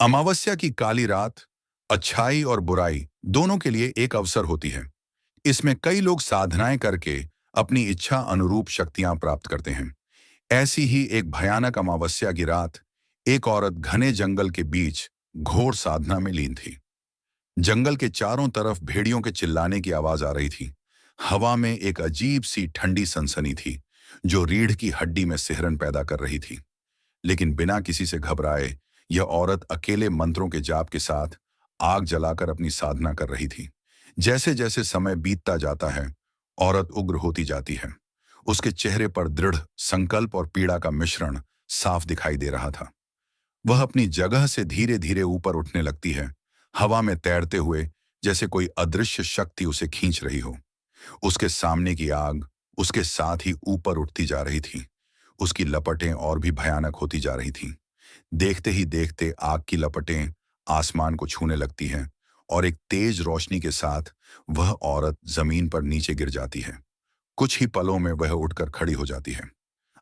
अमावस्या की काली रात अच्छाई और बुराई दोनों के लिए एक अवसर होती है। इसमें कई लोग साधनाएं करके अपनी इच्छा अनुरूप शक्तियां प्राप्त करते हैं। ऐसी ही एक भयानक अमावस्या की रात एक औरत घने जंगल के बीच घोर साधना में लीन थी। जंगल के चारों तरफ भेड़ियों के चिल्लाने की आवाज आ रही थी। हवा में एक अजीब सी ठंडी सनसनी थी जो रीढ़ की हड्डी में सिहरन पैदा कर रही थी। लेकिन बिना किसी से घबराए यह औरत अकेले मंत्रों के जाप के साथ आग जलाकर अपनी साधना कर रही थी। जैसे जैसे समय बीतता जाता है, औरत उग्र होती जाती है। उसके चेहरे पर दृढ़ संकल्प और पीड़ा का मिश्रण साफ दिखाई दे रहा था। वह अपनी जगह से धीरे धीरे ऊपर उठने लगती है, हवा में तैरते हुए, जैसे कोई अदृश्य शक्ति उसे खींच रही हो। उसके सामने की आग उसके साथ ही ऊपर उठती जा रही थी। उसकी लपटें और भी भयानक होती जा रही थीं। देखते ही देखते आग की लपटें आसमान को छूने लगती हैं और एक तेज रोशनी के साथ वह औरत जमीन पर नीचे गिर जाती है। कुछ ही पलों में वह उठकर खड़ी हो जाती है।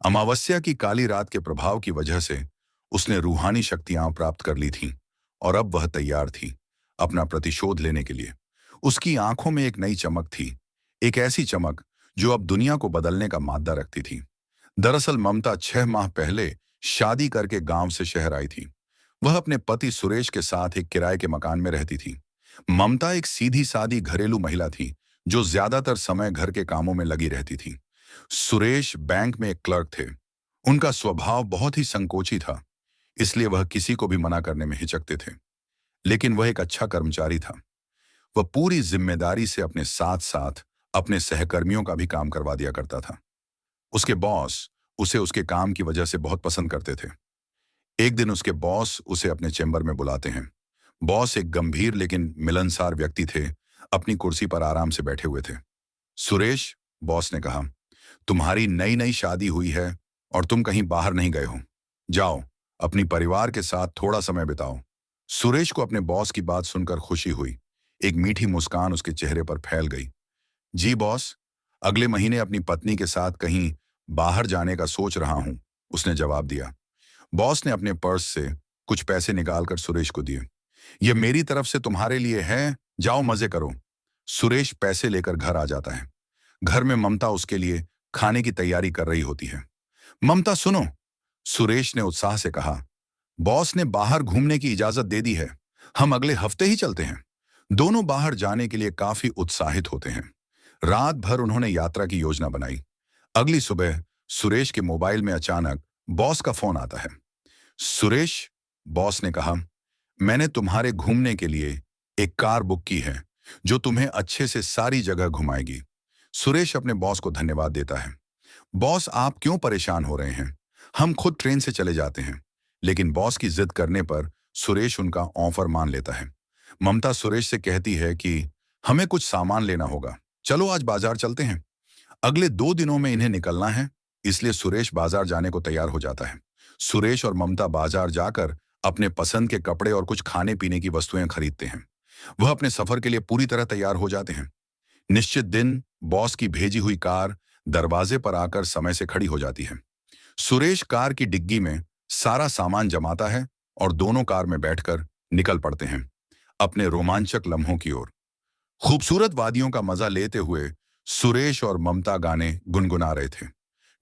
अमावस्या की काली रात के प्रभाव की वजह से उसने रूहानी शक्तियां प्राप्त कर ली थीं और अब वह तैयार थी अपना प्रतिशोध लेने के लिए। उसकी आंखों में एक नई चमक थी, एक ऐसी चमक जो अब दुनिया को बदलने का मादा रखती थी। दरअसल ममता 6 माह पहले शादी करके गांव से शहर आई थी। वह अपने पति सुरेश के साथ एक किराए के मकान में रहती थी। ममता एक सीधी सादी घरेलू महिला थी जो ज्यादातर समय घर के कामों में लगी रहती थी। सुरेश बैंक में एक क्लर्क थे। उनका स्वभाव बहुत ही संकोची था, इसलिए वह किसी को भी मना करने में हिचकते थे। लेकिन वह एक अच्छा कर्मचारी था। वह पूरी जिम्मेदारी से अपने साथ साथ अपने सहकर्मियों का भी काम करवा दिया करता था। उसके बॉस उसे उसके काम की वजह से बहुत पसंद करते थे। एक दिन उसके बॉस उसे अपने चेंबर में बुलाते हैं। बॉस एक गंभीर लेकिन मिलनसार व्यक्ति थे, अपनी कुर्सी पर आराम से बैठे हुए थे। सुरेश, बॉस ने कहा, तुम्हारी नई नई शादी हुई है और तुम कहीं बाहर नहीं गए हो। जाओ, अपनी परिवार के साथ थोड़ा समय बिताओ। सुरेश को अपने बॉस की बात सुनकर खुशी हुई। एक मीठी मुस्कान उसके चेहरे पर फैल गई। जी बॉस, अगले महीने अपनी पत्नी के साथ कहीं बाहर जाने का सोच रहा हूं, उसने जवाब दिया। बॉस ने अपने पर्स से कुछ पैसे निकालकर सुरेश को दिए। ये मेरी तरफ से तुम्हारे लिए है, जाओ मजे करो। सुरेश पैसे लेकर घर आ जाता है। घर में ममता उसके लिए खाने की तैयारी कर रही होती है। ममता सुनो, सुरेश ने उत्साह से कहा, बॉस ने बाहर घूमने की इजाजत दे दी है। हम अगले हफ्ते ही चलते हैं। दोनों बाहर जाने के लिए काफी उत्साहित होते हैं। रात भर उन्होंने यात्रा की योजना बनाई। अगली सुबह सुरेश के मोबाइल में अचानक बॉस का फोन आता है। सुरेश, बॉस ने कहा, मैंने तुम्हारे घूमने के लिए एक कार बुक की है जो तुम्हें अच्छे से सारी जगह घुमाएगी। सुरेश अपने बॉस को धन्यवाद देता है। बॉस, आप क्यों परेशान हो रहे हैं? हम खुद ट्रेन से चले जाते हैं। लेकिन बॉस की जिद करने पर सुरेश उनका ऑफर मान लेता है। ममता सुरेश से कहती है कि हमें कुछ सामान लेना होगा, चलो आज बाजार चलते हैं। अगले 2 दिनों में इन्हें निकलना है, इसलिए सुरेश बाजार जाने को तैयार हो जाता है। सुरेश और ममता बाजार जाकर अपने पसंद के कपड़े और कुछ खाने पीने की वस्तुएं खरीदते हैं। वह अपने सफर के लिए पूरी तरह तैयार हो जाते हैं। निश्चित दिन बॉस की भेजी हुई कार दरवाजे पर आकर समय से खड़ी हो जाती है। सुरेश कार की डिग्गी में सारा सामान जमाता है और दोनों कार में बैठकर निकल पड़ते हैं अपने रोमांचक लम्हों की ओर। खूबसूरत वादियों का मजा लेते हुए सुरेश और ममता गाने गुनगुना रहे थे।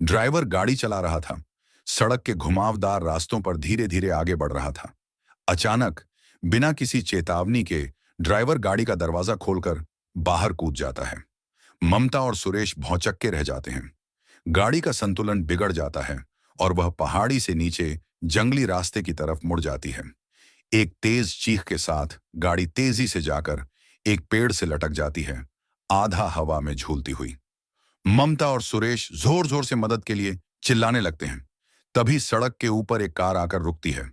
ड्राइवर गाड़ी चला रहा था, सड़क के घुमावदार रास्तों पर धीरे धीरे आगे बढ़ रहा था। अचानक बिना किसी चेतावनी के ड्राइवर गाड़ी का दरवाजा खोलकर बाहर कूद जाता है। ममता और सुरेश भौंचक्के रह जाते हैं। गाड़ी का संतुलन बिगड़ जाता है और वह पहाड़ी से नीचे जंगली रास्ते की तरफ मुड़ जाती है। एक तेज चीख के साथ गाड़ी तेजी से जाकर एक पेड़ से लटक जाती है, आधा हवा में झूलती हुई। ममता और सुरेश जोर जोर से मदद के लिए चिल्लाने लगते हैं। तभी सड़क के ऊपर एक कार आकर रुकती है।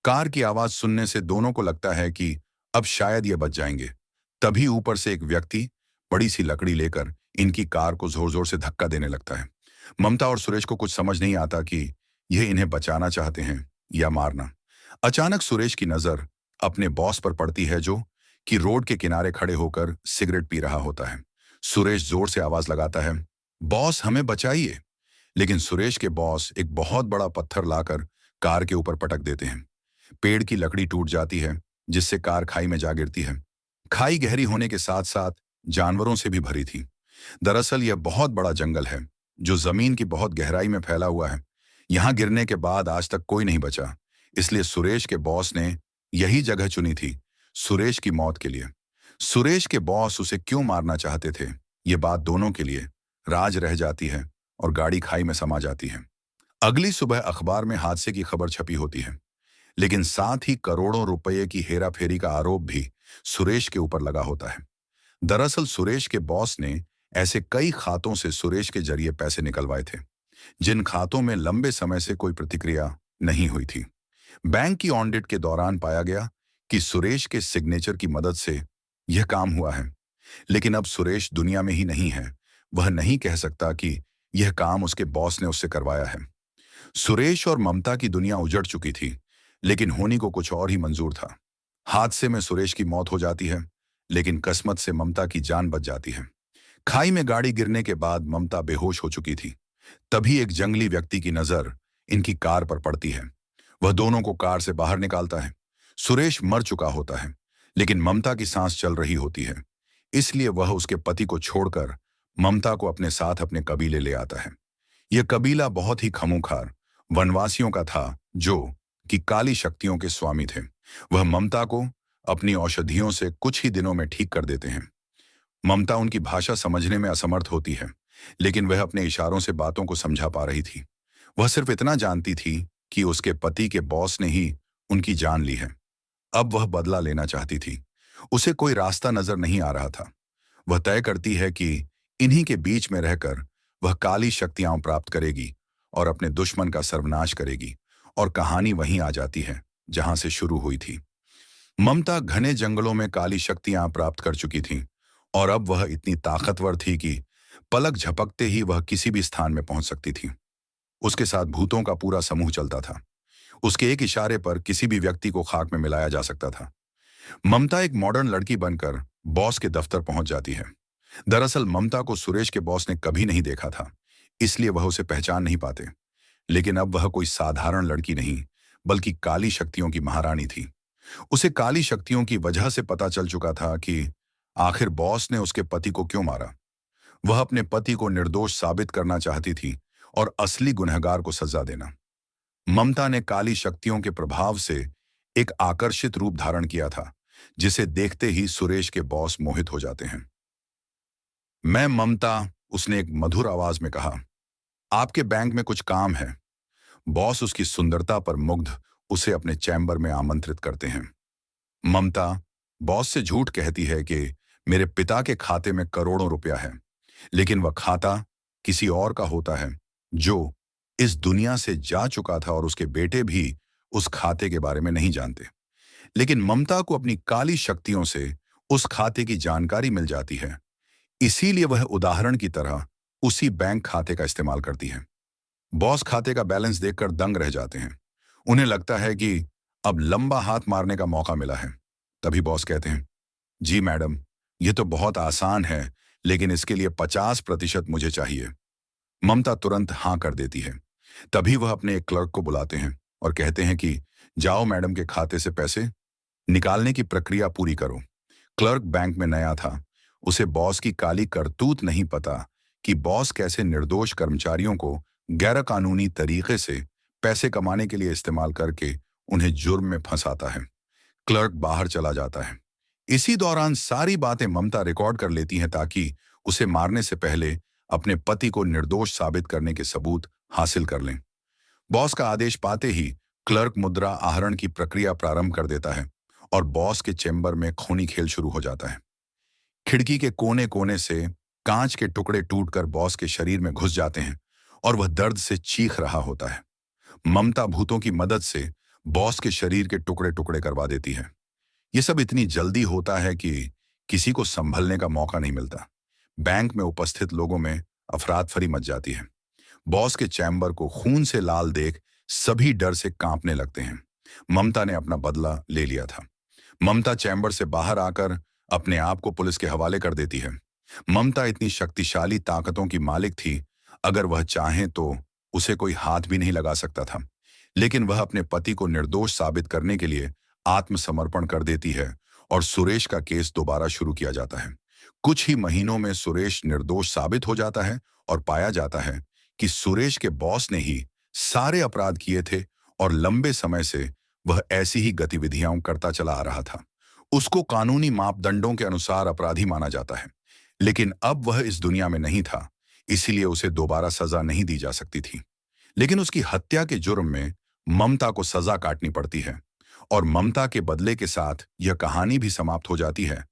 कार की आवाज सुनने से दोनों को लगता है कि अब शायद ये बच जाएंगे। तभी ऊपर से एक व्यक्ति बड़ी सी लकड़ी लेकर इनकी कार को जोर जोर से धक्का देने लगता है। ममता और सुरेश को कुछ समझ नहीं आता कि यह इन्हें बचाना चाहते हैं या मारना। अचानक सुरेश की नजर अपने बॉस पर पड़ती है जो कि रोड के किनारे खड़े होकर सिगरेट पी रहा होता है। सुरेश जोर से आवाज लगाता है, बॉस हमें बचाइए। लेकिन सुरेश के बॉस एक बहुत बड़ा पत्थर लाकर कार के ऊपर पटक देते हैं। पेड़ की लकड़ी टूट जाती है, जिससे कार खाई में जा गिरती है। खाई गहरी होने के साथ साथ जानवरों से भी भरी थी। दरअसल यह बहुत बड़ा जंगल है, जो जमीन की बहुत गहराई में फैला हुआ है। यहाँ गिरने के बाद आज तक कोई नहीं बचा। इसलिए सुरेश के बॉस ने यही जगह चुनी थी, सुरेश की मौत के लिए। सुरेश के बॉस उसे क्यों मारना चाहते थे, ये बात दोनों के लिए राज रह जाती है और गाड़ी खाई में समा जाती है। अगली सुबह अखबार में हादसे की खबर छपी होती है, लेकिन साथ ही करोड़ों रुपए की हेराफेरी का आरोप भी सुरेश के ऊपर लगा होता है। दरअसल सुरेश के बॉस ने ऐसे कई खातों से सुरेश के जरिए पैसे निकलवाए थे, जिन खातों में लंबे समय से कोई प्रतिक्रिया नहीं हुई थी। बैंक की ऑडिट के दौरान पाया गया कि सुरेश के सिग्नेचर की मदद से यह काम हुआ है। लेकिन अब सुरेश दुनिया में ही नहीं है। वह नहीं कह सकता कि यह काम उसके बॉस ने उससे करवाया है। सुरेश और ममता की दुनिया उजड़ चुकी थी, लेकिन होनी को कुछ और ही मंजूर था। हादसे में सुरेश की मौत हो जाती है, लेकिन किस्मत से ममता की जान बच जाती है। खाई में गाड़ी गिरने के बाद ममता बेहोश हो चुकी थी। तभी एक जंगली व्यक्ति की नजर इनकी कार पर पड़ती है। वह दोनों को कार से बाहर निकालता है। सुरेश मर चुका होता है, लेकिन ममता की सांस चल रही होती है। इसलिए वह उसके पति को छोड़कर ममता को अपने साथ अपने कबीले ले आता है। यह कबीला बहुत ही खमूखार वनवासियों का था, जो कि काली शक्तियों के स्वामी थे। वह ममता को अपनी औषधियों से कुछ ही दिनों में ठीक कर देते हैं। ममता उनकी भाषा समझने में असमर्थ होती है, लेकिन वह अपने इशारों से बातों को समझा पा रही थी। वह सिर्फ इतना जानती थी कि उसके पति के बॉस ने ही उनकी जान ली है। अब वह बदला लेना चाहती थी। उसे कोई रास्ता नजर नहीं आ रहा था। वह तय करती है कि इन्हीं के बीच में रहकर वह काली शक्तियां प्राप्त करेगी और अपने दुश्मन का सर्वनाश करेगी। और कहानी वहीं आ जाती है जहां से शुरू हुई थी। ममता घने जंगलों में काली शक्तियां प्राप्त कर चुकी थी और अब वह इतनी ताकतवर थी कि पलक झपकते ही वह किसी भी स्थान में पहुंच सकती थी। उसके साथ भूतों का पूरा समूह चलता था। उसके एक इशारे पर किसी भी व्यक्ति को खाक में मिलाया जा सकता था। ममता एक मॉडर्न लड़की बनकर बॉस के दफ्तर पहुंच जाती है। दरअसल ममता को सुरेश के बॉस ने कभी नहीं देखा था, इसलिए वह उसे पहचान नहीं पाते। लेकिन अब वह कोई साधारण लड़की नहीं, बल्कि काली शक्तियों की महारानी थी। उसे काली शक्तियों की वजह से पता चल चुका था कि आखिर बॉस ने उसके पति को क्यों मारा। वह अपने पति को निर्दोष साबित करना चाहती थी और असली गुनहगार को सजा देना। ममता ने काली शक्तियों के प्रभाव से एक आकर्षित रूप धारण किया था, जिसे देखते ही सुरेश के बॉस मोहित हो जाते हैं। मैं ममता, उसने एक मधुर आवाज में कहा, आपके बैंक में कुछ काम है। बॉस उसकी सुंदरता पर मुग्ध उसे अपने चैम्बर में आमंत्रित करते हैं। ममता बॉस से झूठ कहती है कि मेरे पिता के खाते में करोड़ों रुपया है, लेकिन वह खाता किसी और का होता है, जो इस दुनिया से जा चुका था, और उसके बेटे भी उस खाते के बारे में नहीं जानते। लेकिन ममता को अपनी काली शक्तियों से उस खाते की जानकारी मिल जाती है। इसीलिए वह उदाहरण की तरह उसी बैंक खाते का इस्तेमाल करती है। बॉस खाते का बैलेंस देखकर दंग रह जाते हैं। उन्हें लगता है कि अब लंबा हाथ मारने का मौका मिला है। तभी बॉस कहते हैं, जी मैडम, यह तो बहुत आसान है, लेकिन इसके लिए 50% मुझे चाहिए। ममता तुरंत हाँ कर देती है। तभी वह अपने एक क्लर्क को बुलाते हैं और कहते हैं कि जाओ मैडम के खाते से पैसे निकालने की प्रक्रिया पूरी करो। क्लर्क बैंक में नया था। उसे बॉस की काली करतूत नहीं पता कि बॉस कैसे निर्दोष कर्मचारियों को गैरकानूनी तरीके से पैसे कमाने के लिए इस्तेमाल करके उन्हें जुर्म में फंसाता है। क्लर्क बाहर चला जाता है। इसी दौरान सारी बातें ममता रिकॉर्ड कर लेती हैं, ताकि उसे मारने से पहले अपने पति को निर्दोष साबित करने के सबूत हासिल कर लें। बॉस का आदेश पाते ही क्लर्क मुद्रा आहरण की प्रक्रिया प्रारंभ कर देता है और बॉस के चेंबर में खूनी खेल शुरू हो जाता है। खिड़की के कोने कोने से कांच के टुकड़े टूटकर बॉस के शरीर में घुस जाते हैं और वह दर्द से चीख रहा होता है। ममता भूतों की मदद से बॉस के शरीर के टुकड़े टुकड़े करवा देती है। यह सब इतनी जल्दी होता है कि किसी को संभलने का मौका नहीं मिलता। बैंक में उपस्थित लोगों में अफरात फरी मच जाती है। बॉस के चैम्बर को खून से लाल देख सभी डर से कांपने लगते हैं। ममता ने अपना बदला ले लिया था। ममता चैम्बर से बाहर आकर अपने आप को पुलिस के हवाले कर देती है। ममता इतनी शक्तिशाली ताकतों की मालिक थी, अगर वह चाहे तो उसे कोई हाथ भी नहीं लगा सकता था। लेकिन वह अपने पति को निर्दोष साबित करने के लिए आत्मसमर्पण कर देती है और सुरेश का केस दोबारा शुरू किया जाता है। कुछ ही महीनों में सुरेश निर्दोष साबित हो जाता है और पाया जाता है कि सुरेश के बॉस ने ही सारे अपराध किए थे और लंबे समय से वह ऐसी ही गतिविधियां करता चला आ रहा था। उसको कानूनी मापदंडों के अनुसार अपराधी माना जाता है, लेकिन अब वह इस दुनिया में नहीं था, इसीलिए उसे दोबारा सजा नहीं दी जा सकती थी। लेकिन उसकी हत्या के जुर्म में ममता को सजा काटनी पड़ती है और ममता के बदले के साथ यह कहानी भी समाप्त हो जाती है।